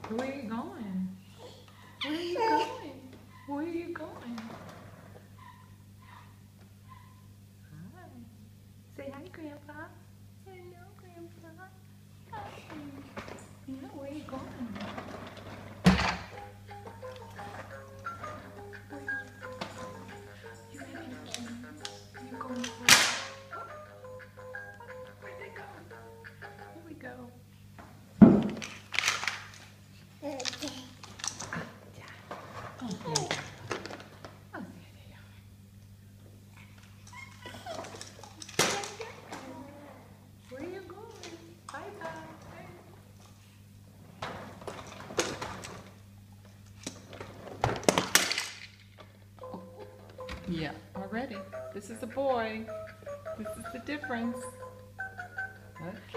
Where are you going? Where are you going? Where are you going? Hi. Say hi, Grandpa. Hello, Grandpa. Hi. Yeah, where are you going? Where you have your keys? You going for it? Where'd they go? Here we go. Oh, there they are. Oh, there they are. Where are you going? Bye-bye. Yeah, already. This is a boy. This is the difference. Okay.